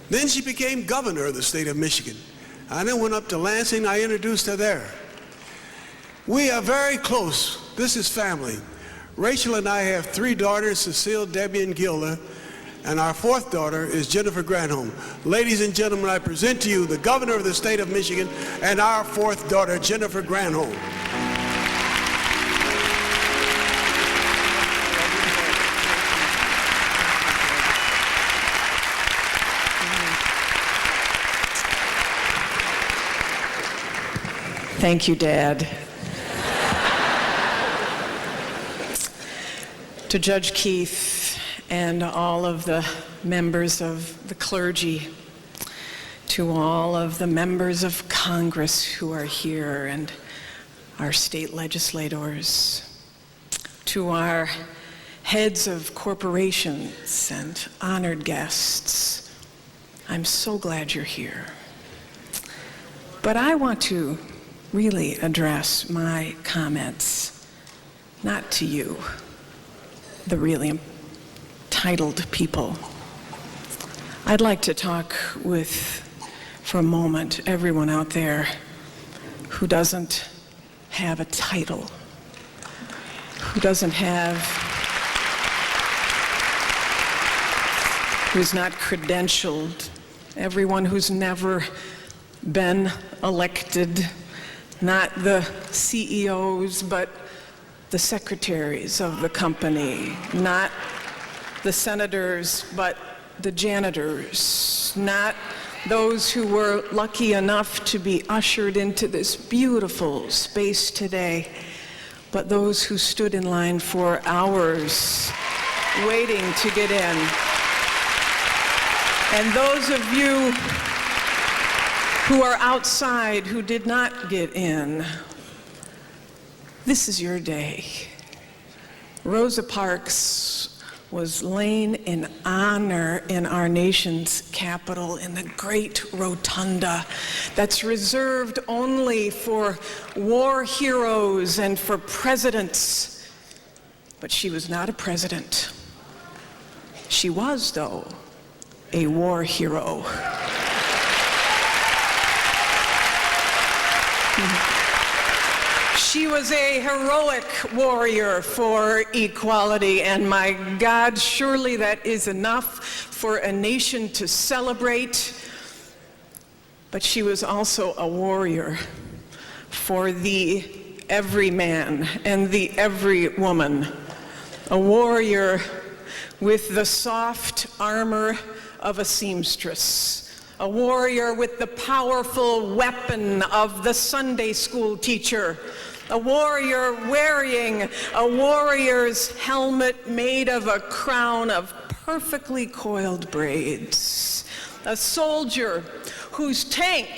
Then she became governor of the state of Michigan. I then went up to Lansing. I introduced her there. We are very close. This is family. Rachel and I have 3 daughters, Cecile, Debbie, and Gilda, and our 4th daughter is Jennifer Granholm. Ladies and gentlemen, I present to you the governor of the state of Michigan and our 4th daughter, Jennifer Granholm. Thank you, Dad. To Judge Keith and all of the members of the clergy, to all of the members of Congress who are here and our state legislators, to our heads of corporations and honored guests, I'm so glad you're here. But I want to really address my comments not to you, the really entitled people. I'd like to talk with, for a moment, everyone out there who doesn't have a title, who's not credentialed, everyone who's never been elected, not the CEOs, but the secretaries of the company, not the senators, but the janitors, not those who were lucky enough to be ushered into this beautiful space today, but those who stood in line for hours waiting to get in. And those of you who are outside who did not get in, this is your day. Rosa Parks was laying in honor in our nation's capital in the great rotunda that's reserved only for war heroes and for presidents. But she was not a president. She was, though, a war hero. She was a heroic warrior for equality, and my God, surely that is enough for a nation to celebrate. But she was also a warrior for the every man and the every woman, a warrior with the soft armor of a seamstress, a warrior with the powerful weapon of the Sunday school teacher, a warrior wearing a warrior's helmet made of a crown of perfectly coiled braids, a soldier whose tank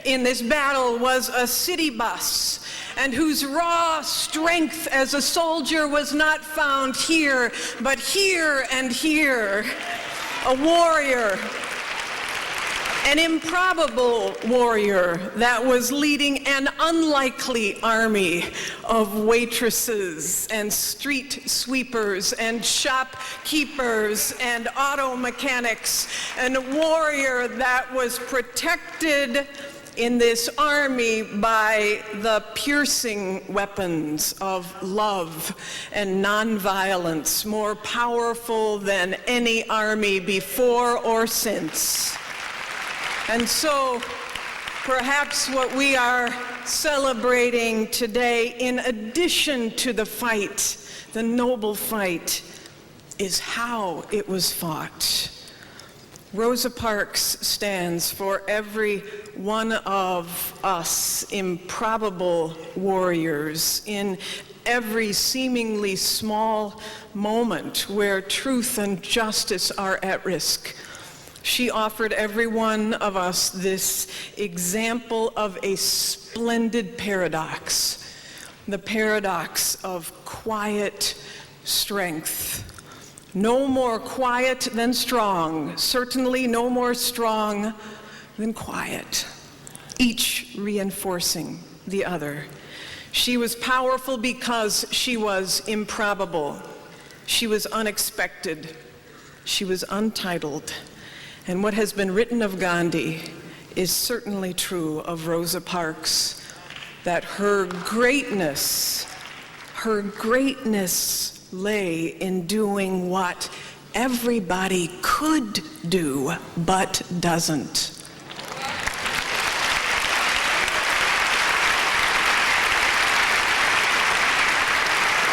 in this battle was a city bus, and whose raw strength as a soldier was not found here, but here and here. A warrior, an improbable warrior that was leading an unlikely army of waitresses and street sweepers and shopkeepers and auto mechanics, and a warrior that was protected in this army by the piercing weapons of love and nonviolence, more powerful than any army before or since. And so, perhaps what we are celebrating today, in addition to the fight, the noble fight, is how it was fought. Rosa Parks stands for every one of us improbable warriors in every seemingly small moment where truth and justice are at risk. She offered every one of us this example of a splendid paradox, the paradox of quiet strength. No more quiet than strong, certainly no more strong than quiet, each reinforcing the other. She was powerful because she was improbable. She was unexpected. She was untitled. And what has been written of Gandhi is certainly true of Rosa Parks, that her greatness lay in doing what everybody could do but doesn't.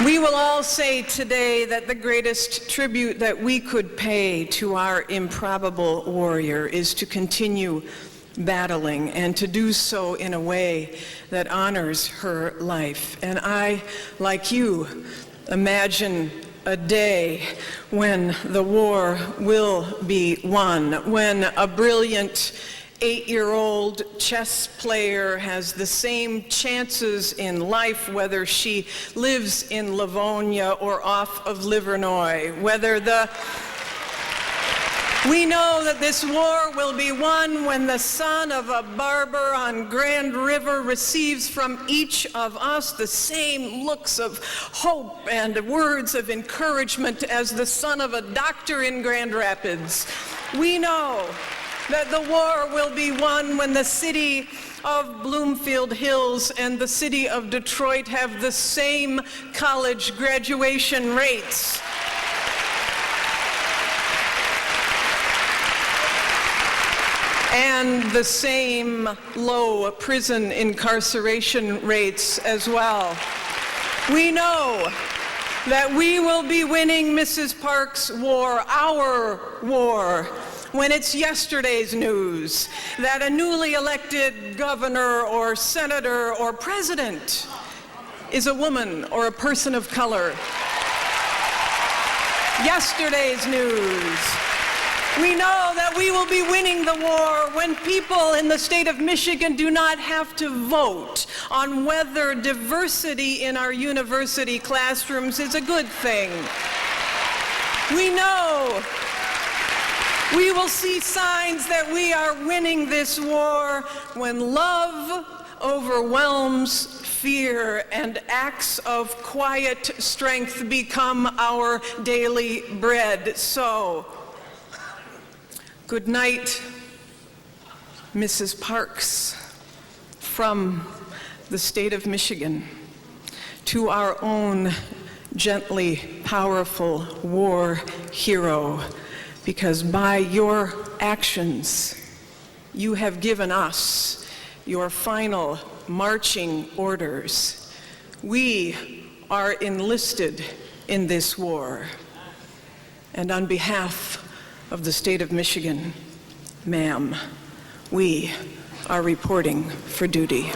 We will all say today that the greatest tribute that we could pay to our improbable warrior is to continue battling and to do so in a way that honors her life. And I, like you, imagine a day when the war will be won, when a brilliant 8-year-old chess player has the same chances in life, whether she lives in Livonia or off of Livernois, we know that this war will be won when the son of a barber on Grand River receives from each of us the same looks of hope and words of encouragement as the son of a doctor in Grand Rapids. We know that the war will be won when the city of Bloomfield Hills and the city of Detroit have the same college graduation rates. And the same low prison incarceration rates as well. We know that we will be winning Mrs. Parks' war, our war, when it's yesterday's news that a newly elected governor or senator or president is a woman or a person of color. Yesterday's news. We know that we will be winning the war when people in the state of Michigan do not have to vote on whether diversity in our university classrooms is a good thing. We know we will see signs that we are winning this war when love overwhelms fear and acts of quiet strength become our daily bread. So, good night, Mrs. Parks, from the state of Michigan to our own gently powerful war hero, because by your actions, you have given us your final marching orders. We are enlisted in this war. And on behalf of the state of Michigan, ma'am, we are reporting for duty.